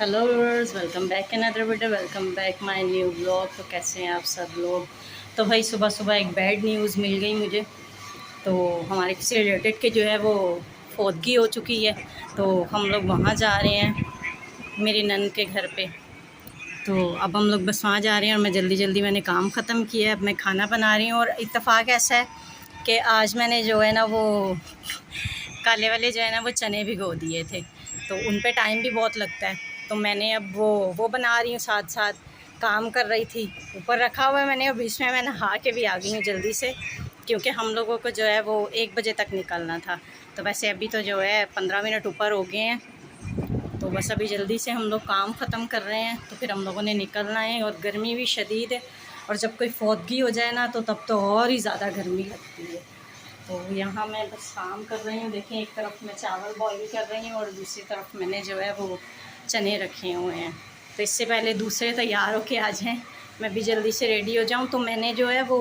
Hello viewers, welcome back another video. Welcome back my new blog. तो कैसे हैं आप सब लोग। तो भाई सुबह सुबह एक बैड न्यूज़ मिल गई मुझे। तो हमारे किसी रिलेटेड के जो है वो फौतगी हो चुकी है। तो हम लोग वहाँ जा रहे हैं मेरी नन के घर पे। तो अब हम लोग बस वहाँ जा रहे हैं और मैं जल्दी जल्दी मैंने काम ख़त्म किया है। अब मैं खाना बना रही हूँ और इत्तेफाक ऐसा है कि आज मैंने जो है ना वो काले वाले जो है ना वो चने भिगो दिए थे। तो उन पे टाइम भी बहुत लगता है। तो मैंने अब वो बना रही हूँ, साथ साथ काम कर रही थी। ऊपर रखा हुआ है मैंने और बीच में मैं नहा के भी आ गई हूँ जल्दी से, क्योंकि हम लोगों को जो है वो 1 बजे तक निकलना था। तो वैसे अभी तो जो है 15 मिनट ऊपर हो गए हैं। तो बस अभी जल्दी से हम लोग काम ख़त्म कर रहे हैं तो फिर हम लोगों ने निकलना है। और गर्मी भी शदीद है और जब कोई फौतगी हो जाए ना तो तब तो और ही ज़्यादा गर्मी लगती है। तो यहाँ मैं बस काम कर रही हूँ। देखें, एक तरफ मैं चावल बॉईल कर रही हूँ और दूसरी तरफ मैंने जो है वो चने रखे हुए हैं। तो इससे पहले दूसरे तैयार होके आ जाएँ, मैं भी जल्दी से रेडी हो जाऊँ। तो मैंने जो है वो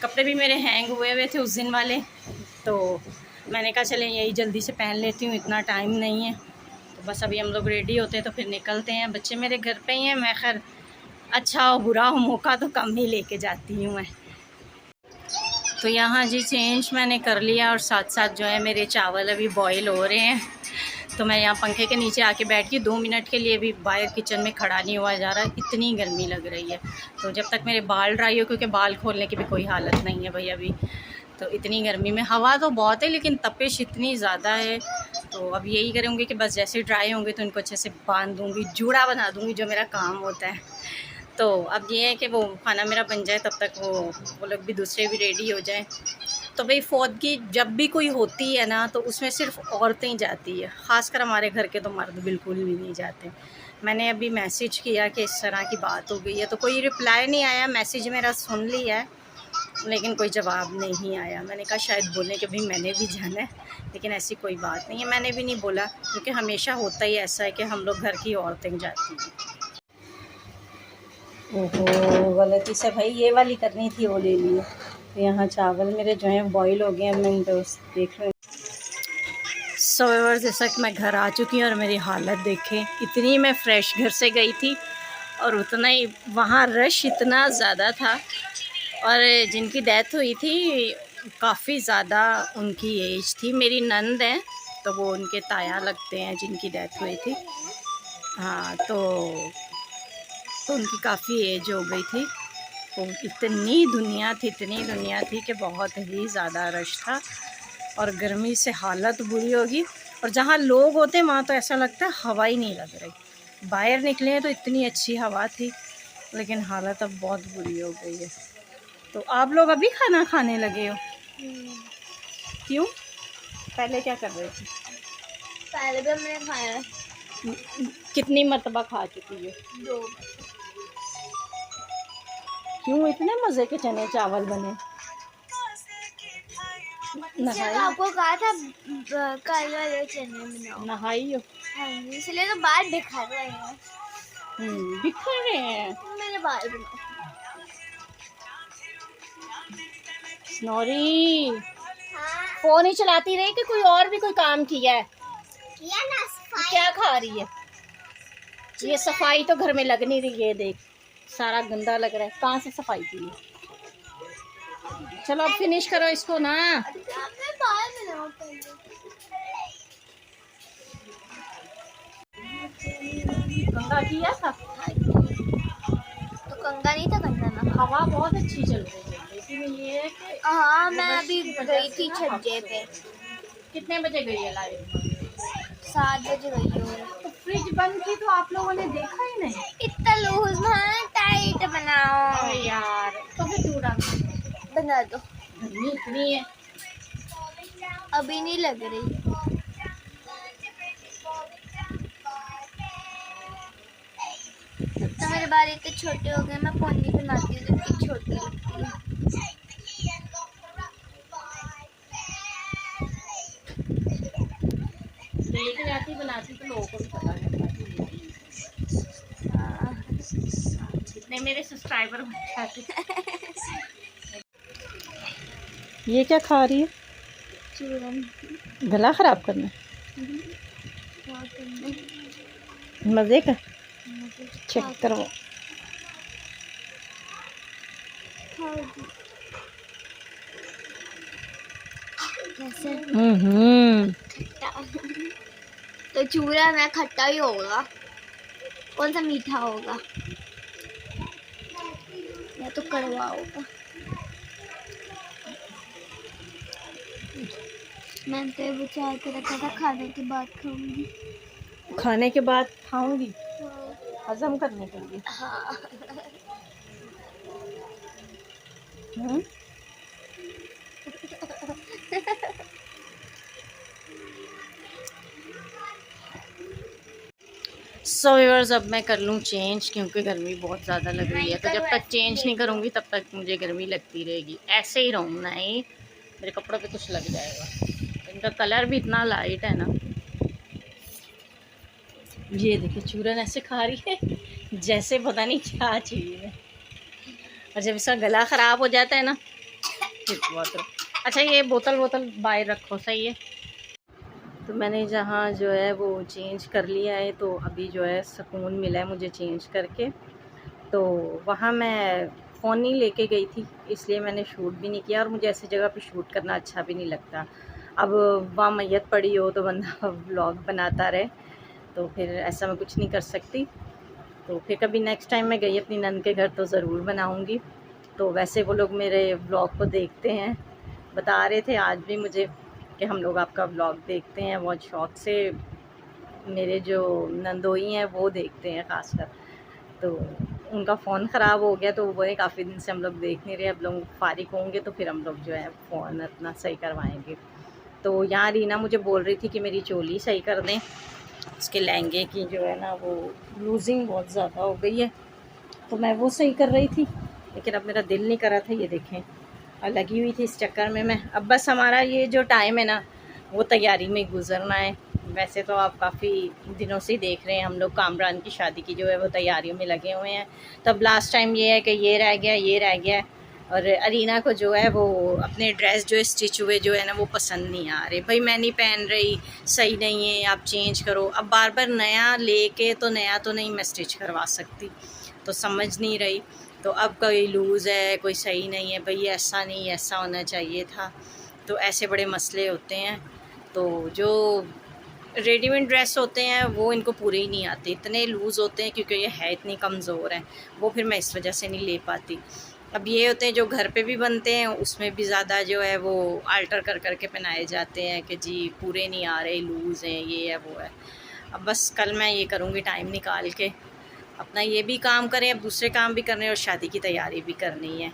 कपड़े भी मेरे हैंग हुए हुए थे उस दिन वाले, तो मैंने कहा चलें यही जल्दी से पहन लेती हूँ, इतना टाइम नहीं है। तो बस अभी हम लोग रेडी होते हैं तो फिर निकलते हैं। बच्चे मेरे घर पे ही हैं। मैं खैर अच्छा हो बुरा हो मौका तो कम ही लेके जाती हूँ मैं। तो यहाँ जी चेंज मैंने कर लिया और साथ साथ जो है मेरे चावल अभी बॉईल हो रहे हैं। तो मैं यहाँ पंखे के नीचे आके बैठ गई 2 मिनट के लिए। भी बाहर किचन में खड़ा नहीं हुआ जा रहा, इतनी गर्मी लग रही है। तो जब तक मेरे बाल ड्राई हो, क्योंकि बाल खोलने की भी कोई हालत नहीं है भाई अभी। तो इतनी गर्मी में हवा तो बहुत है लेकिन तपिश इतनी ज़्यादा है। तो अब यही करूँगी कि बस जैसे ड्राई होंगे तो इनको अच्छे से बांध दूँगी, जूड़ा बना दूँगी, जो मेरा काम होता है। तो अब ये है कि वो खाना मेरा बन जाए तब तक वो लोग भी दूसरे भी रेडी हो जाएं। तो भाई फौतगी जब भी कोई होती है ना तो उसमें सिर्फ औरतें ही जाती है, ख़ासकर हमारे घर के तो मर्द बिल्कुल भी नहीं जाते। मैंने अभी मैसेज किया कि इस तरह की बात हो गई है, तो कोई रिप्लाई नहीं आया। मैसेज मेरा सुन लिया है लेकिन कोई जवाब नहीं आया। मैंने कहा शायद बोलें कि भाई मैंने भी जाना है, लेकिन ऐसी कोई बात नहीं है। मैंने भी नहीं बोला क्योंकि हमेशा होता ही ऐसा है कि हम लोग घर की औरतें जाती हैं। ओहो, गलती से भाई ये वाली करनी थी, वो ले ली। तो यहाँ चावल मेरे जो हैं बॉईल हो गए हैं। मैं दोस्त देख रहे हैं। जैसा कि मैं घर आ चुकी हूँ और मेरी हालत देखें, इतनी मैं फ़्रेश घर से गई थी और उतना ही वहाँ रश इतना ज़्यादा था। और जिनकी डेथ हुई थी काफ़ी ज़्यादा उनकी एज थी। मेरी नंद है तो वो उनके ताया लगते हैं जिनकी डेथ हुई थी। हाँ, तो उनकी काफ़ी एज हो गई थी। तो इतनी दुनिया थी कि बहुत ही ज़्यादा रश था और गर्मी से हालत बुरी होगी। और जहाँ लोग होते हैं वहाँ तो ऐसा लगता है हवा ही नहीं लग रही। बाहर निकले हैं तो इतनी अच्छी हवा थी, लेकिन हालत अब बहुत बुरी हो गई है। तो आप लोग अभी खाना खाने लगे हो? क्यों, पहले क्या कर रहे थे? पहले भी हमने खाया। कितनी मरतबा खा चुकी है? 2। क्यों, इतने मज़े के चने चावल बने? नहाई? आपको कहा था कल वाले चने बनाओ। नहाई हो? हाँ जी, इसलिए तो बाल बिखर रहे हैं। बिखर रहे हैं। मेरे बाल बनाओ। नौरी हाँ। फोन ही चलाती रही कि कोई और भी कोई काम किया है? किया ना सफाई। क्या खा रही है? ये सफाई तो घर में लग नहीं रही है, देख सारा गंदा लग रहा है। कहाँ से सफाई की है? चलो अब फिनिश करो इसको ना। अपने बाल बनाओ पहले। गंदा किया था तो कंगा नहीं था, गंदा ना। हवा बहुत अच्छी चल रही है लेकिन ये है कि हाँ, मैं अभी गई थी छज्जे पे। कितने बजे गई है लाइट? 7 बजे गई हूँ। तो फ्रिज बंद थी तो आप लोगों ने देखा ही नहीं। इतना लूज टाइट बनाओ। अरे यार, तो फिर क्यों बना दो। गर्मी इतनी है। अभी नहीं लग रही। तो मेरे बाल इतने छोटे हो गए, मैं पोनी बनाती हूँ तो इतनी छोटी लगती है। लेके जाती बनाती तो लोगों को भी पता है। इतने मेरे सब्सक्राइबर ये क्या खा रही है? चूरन। गला खराब करना? मज़े का चेक करो। कैसे? तो चूरा में खट्टा ही होगा, कौन सा मीठा होगा या तो कड़वा होगा। मैंने तो ये बचा के रखा था, खाने के बाद खाऊंगी। खाने के बाद खाऊंगी, हाँ। हजम करने के लिए। हाँ। सो व्यूअर्स, अब मैं कर लूँ चेंज क्योंकि गर्मी बहुत ज़्यादा लग रही है। तो जब तक चेंज नहीं करूँगी तब तक मुझे गर्मी लगती रहेगी। ऐसे ही रहूँ नहीं, मेरे कपड़ों पे कुछ लग जाएगा। इनका कलर भी इतना लाइट है ना। ये देखिए चूरन ऐसे खा रही है जैसे पता नहीं क्या चाहिए। और जब इसका गला ख़राब हो जाता है ना फिर बहुत। अच्छा ये बोतल बाहर रखो, सही है। तो मैंने जहाँ जो है वो चेंज कर लिया है, तो अभी जो है सुकून मिला है मुझे चेंज करके। तो वहाँ मैं फ़ोन नहीं लेके गई थी, इसलिए मैंने शूट भी नहीं किया और मुझे ऐसी जगह पे शूट करना अच्छा भी नहीं लगता। अब वहाँ मैयत पड़ी हो तो बंदा व्लॉग बनाता रहे, तो फिर ऐसा मैं कुछ नहीं कर सकती। तो फिर कभी नेक्स्ट टाइम मैं गई अपनी नंद के घर तो ज़रूर बनाऊँगी। तो वैसे वो लोग मेरे व्लॉग को देखते हैं, बता रहे थे आज भी मुझे कि हम लोग आपका व्लॉग देखते हैं बहुत शौक़ से। मेरे जो नंदोई हैं वो देखते हैं ख़ासकर। तो उनका फ़ोन ख़राब हो गया तो वो बोले काफ़ी दिन से हम लोग देख नहीं रहे, अब लोग फ़ारिग होंगे तो फिर हम लोग जो है फ़ोन अपना सही करवाएंगे। तो यहाँ रीना मुझे बोल रही थी कि मेरी चोली सही कर दें, उसके लहंगे की जो है ना वो लूजिंग बहुत ज़्यादा हो गई है, तो मैं वो सही कर रही थी। लेकिन अब मेरा दिल नहीं कर रहा था, ये देखें और लगी हुई थी इस चक्कर में मैं। अब बस हमारा ये जो टाइम है ना वो तैयारी में गुजरना है। वैसे तो आप काफ़ी दिनों से ही देख रहे हैं हम लोग कामरान की शादी की जो है वो तैयारियों में लगे हुए हैं। तब लास्ट टाइम ये है कि ये रह गया और अरीना को जो है वो अपने ड्रेस जो स्टिच हुए जो है ना वो पसंद नहीं आ रहे। भाई मैं नहीं पहन रही, सही नहीं है, आप चेंज करो। अब बार बार नया लेके तो नया तो नहीं मैं स्टिच करवा सकती, तो समझ नहीं रही। तो अब कोई लूज़ है, कोई सही नहीं है, भाई ऐसा नहीं ऐसा होना चाहिए था। तो ऐसे बड़े मसले होते हैं। तो जो रेडीमेड ड्रेस होते हैं वो इनको पूरे ही नहीं आते, इतने लूज़ होते हैं क्योंकि ये है इतनी कमज़ोर है, वो फिर मैं इस वजह से नहीं ले पाती। अब ये होते हैं जो घर पे भी बनते हैं उसमें भी ज़्यादा जो है वो आल्टर कर कर के पहनाए जाते हैं कि जी पूरे नहीं आ रहे, लूज़ हैं, ये है वो है। अब बस कल मैं ये करूँगी टाइम निकाल के, अपना ये भी काम करें, अब दूसरे काम भी करने और शादी की तैयारी भी करनी है।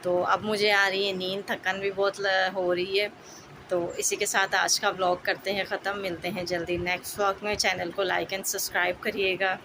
तो अब मुझे आ रही है नींद, थकान भी बहुत हो रही है। तो इसी के साथ आज का व्लॉग करते हैं ख़त्म, मिलते हैं जल्दी नेक्स्ट व्लॉग में। चैनल को लाइक एंड सब्सक्राइब करिएगा।